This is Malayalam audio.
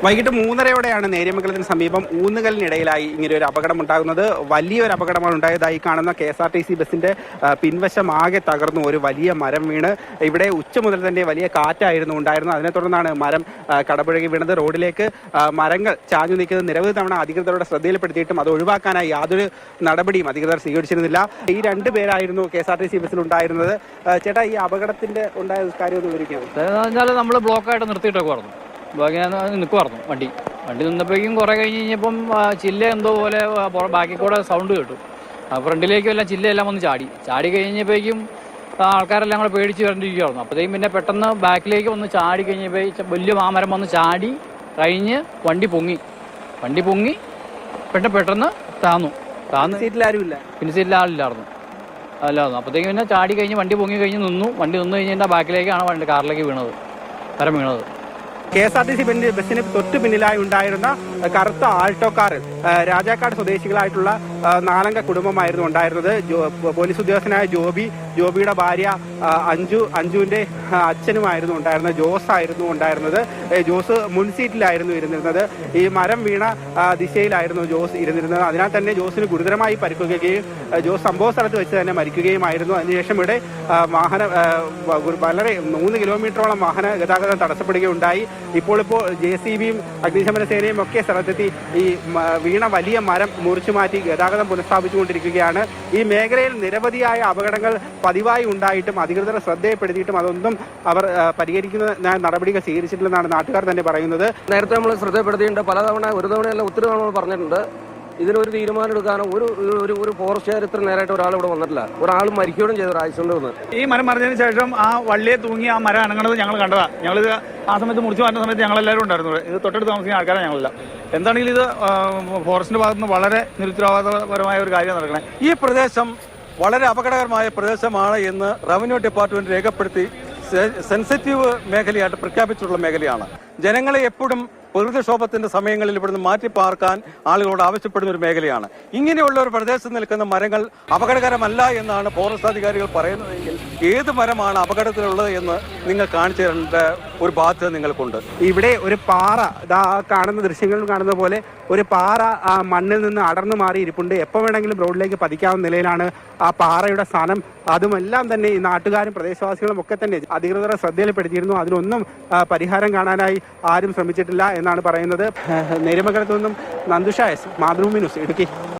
വൈകിട്ട് 3:30യോടെയാണ് നേര്യമംഗലത്തിന് സമീപം ഊന്നുകലിനിടയിലായി ഇങ്ങനെ ഒരു അപകടം ഉണ്ടാകുന്നത്. വലിയൊരു അപകടമാണ് ഉണ്ടായതായി കാണുന്ന KSRTC ബസിന്റെ പിൻവശം ആകെ തകർന്നു. ഒരു വലിയ മരം വീണ് ഇവിടെ ഉച്ച മുതൽ തന്നെ വലിയ കാറ്റായിരുന്നു ഉണ്ടായിരുന്നത്. അതിനെ തുടർന്നാണ് മരം കടപുഴകി വീണത്. റോഡിലേക്ക് മരങ്ങൾ ചാഞ്ഞു നിൽക്കുന്നത് നിരവധി തവണ അധികൃതരുടെ ശ്രദ്ധയിൽപ്പെടുത്തിയിട്ടും അത് ഒഴിവാക്കാനായി യാതൊരു നടപടിയും അധികൃതർ സ്വീകരിച്ചിരുന്നില്ല. ഈ രണ്ടുപേരായിരുന്നു KSRTC ബസ്സിൽ ഉണ്ടായിരുന്നത്. ചേട്ടാ, ഈ അപകടത്തിന്റെ ഉണ്ടായ കാര്യം ഒന്ന് വിവരിക്കാം. നമ്മൾ ബ്ലോക്കായിട്ട് നിർത്തിയിട്ടൊക്കെ പറഞ്ഞു, നിൽക്കുമായിരുന്നു വണ്ടി നിന്നപ്പോഴേക്കും കുറേ കഴിഞ്ഞപ്പം ചില്ല എന്തോ പോലെ ബാക്കി കൂടെ സൗണ്ട് കേട്ടു. ഫ്രണ്ടിലേക്കും എല്ലാം ചില്ലയെല്ലാം വന്ന് ചാടി കഴിഞ്ഞപ്പോഴേക്കും ആൾക്കാരെല്ലാം കൂടെ പേടിച്ച് വരണ്ടിരിക്കുമായിരുന്നു. അപ്പോഴത്തേക്കും പിന്നെ പെട്ടെന്ന് ബാക്കിലേക്ക് വന്ന് ചാടി കഴിഞ്ഞപ്പോൾ വലിയ മാമരം വന്ന് ചാടി കഴിഞ്ഞ് വണ്ടി പൊങ്ങി പെട്ടെന്ന് താന്നു സീറ്റിലാരുമില്ല, പിന്നെ സീറ്റിൽ ആളില്ലായിരുന്നു. അപ്പോഴത്തേക്കും പിന്നെ ചാടി കഴിഞ്ഞ് വണ്ടി പൊങ്ങി കഴിഞ്ഞ് നിന്ന് കഴിഞ്ഞാൽ ബാക്കിലേക്കാണ് കാറിലേക്ക് മരം വീണത്. KSRTC ബസ്സിന് തൊട്ടു പിന്നിലായി ഉണ്ടായിരുന്ന കറുത്ത ആൾട്ടോ കാറിൽ രാജാക്കാട് സ്വദേശികളായിട്ടുള്ള 4 അംഗ കുടുംബമായിരുന്നു ഉണ്ടായിരുന്നത്. പോലീസ് ഉദ്യോഗസ്ഥനായ ജോബിയുടെ ഭാര്യ അഞ്ജുവിന്റെ അച്ഛനുമായിരുന്നു ഉണ്ടായിരുന്നത്. ജോസ് ആയിരുന്നു ഉണ്ടായിരുന്നത്. ജോസ് മുൻ സീറ്റിലായിരുന്നു ഇരുന്നിരുന്നത്. ഈ മരം വീണ ദിശയിലായിരുന്നു ജോസ് ഇരുന്നിരുന്നത്. അതിനാൽ തന്നെ ജോസിന് ഗുരുതരമായി പരിക്കുകയും ജോസ് സംഭവ സ്ഥലത്ത് വെച്ച് തന്നെ മരിക്കുകയുമായിരുന്നു. അതിനുശേഷം ഇവിടെ വളരെ 3 കിലോമീറ്ററോളം വാഹന ഗതാഗതം തടസ്സപ്പെടുകയുണ്ടായി. ഇപ്പോൾ JCBയും അഗ്നിശമന സേനയും ഒക്കെ സ്ഥലത്തെത്തി ഈ വീണ വലിയ മരം മുറിച്ചു മാറ്റി ഗതാഗതം പുനഃസ്ഥാപിച്ചുകൊണ്ടിരിക്കുകയാണ്. ഈ മേഖലയിൽ നിരവധിയായ അപകടങ്ങൾ പതിവായി ഉണ്ടായിട്ടും അധികൃതർ ശ്രദ്ധയപ്പെടുത്തിയിട്ടും അതൊന്നും അവർ പരിഹരിക്കുന്ന നടപടികൾ സ്വീകരിച്ചിട്ടില്ലെന്നാണ് നാട്ടുകാർ തന്നെ പറയുന്നത്. നേരത്തെ നമ്മൾ ശ്രദ്ധപ്പെടുത്തിയിട്ടുണ്ട്, ഒരു തവണയല്ല ഒത്തിരി തവണ പറഞ്ഞിട്ടുണ്ട്. ഇതിനൊരു തീരുമാനം എടുക്കാനോ ഒരു ഫോറസ്റ്റുകാർ ഇത്ര നേരമായിട്ട് ഒരാൾ ഇവിടെ വന്നിട്ടില്ല. ഒരാൾ മരിക്കുകയും ചെയ്തു ആക്സിഡന്റ് വന്ന്. ഈ മരം മറിഞ്ഞതിന് ശേഷം ആ വള്ളിയെ തൂങ്ങി ആ മരം അനങ്ങണത് ഞങ്ങൾ കണ്ടതാ. ഞങ്ങളിത് ആ സമയത്ത് മുറിച്ചു മാറ്റുന്ന സമയത്ത് ഞങ്ങളെല്ലാവരും ഉണ്ടായിരുന്നു. ഇത് തൊട്ടടുത്ത് താമസിക്കുന്ന ആൾക്കാരാണ് ഞങ്ങളല്ല. എന്താണെങ്കിലും ഇത് ഫോറസ്റ്റിന്റെ ഭാഗത്തുനിന്ന് വളരെ നിരുത്തരവാദപരമായ ഒരു കാര്യം നടക്കണേ. ഈ പ്രദേശം വളരെ അപകടകരമായ പ്രദേശമാണ് എന്ന് റവന്യൂ ഡിപ്പാർട്ട്മെന്റ് രേഖപ്പെടുത്തി സെൻസിറ്റീവ് മേഖലയായിട്ട് പ്രഖ്യാപിച്ചിട്ടുള്ള മേഖലയാണ്. ജനങ്ങളെ എപ്പോഴും പ്രകൃതിക്ഷോഭത്തിന്റെ സമയങ്ങളിൽ ഇവിടുന്ന് മാറ്റി പാർക്കാൻ ആളുകളോട് ആവശ്യപ്പെടുന്ന ഒരു മേഖലയാണ്. ഇങ്ങനെയുള്ള ഒരു പ്രദേശത്ത് നിൽക്കുന്ന മരങ്ങൾ അപകടകരമല്ല എന്നാണ് ഫോറസ്റ്റ് അധികാരികൾ പറയുന്നതെങ്കിൽ ഏത് മരമാണ് അപകടത്തിലുള്ളത് എന്ന് നിങ്ങൾ കാണിച്ചു തരേണ്ട ഒരു ബാധ്യത നിങ്ങൾക്കുണ്ട്. ഇവിടെ ഒരു പാറ, കാണുന്ന ദൃശ്യങ്ങളിൽ കാണുന്ന പോലെ ഒരു പാറ ആ മണ്ണിൽ നിന്ന് അടർന്നു മാറി ഇരിപ്പുണ്ട്. എപ്പോൾ വേണമെങ്കിലും റോഡിലേക്ക് പതിക്കാവുന്ന നിലയിലാണ് ആ പാറയുടെ സ്ഥാനം. അതുമെല്ലാം തന്നെ ഈ നാട്ടുകാരും പ്രദേശവാസികളും ഒക്കെ തന്നെ അധികൃതരെ ശ്രദ്ധയിൽപ്പെടുത്തിയിരുന്നു. അതിനൊന്നും പരിഹാരം കാണാനായി ആരും ശ്രമിച്ചിട്ടില്ല എന്നാണ് പറയുന്നത്. നേര്യമംഗലത്തു നിന്നും നന്ദുഷ എസ്, മാതൃഭൂമി ന്യൂസ്, ഇടുക്കി.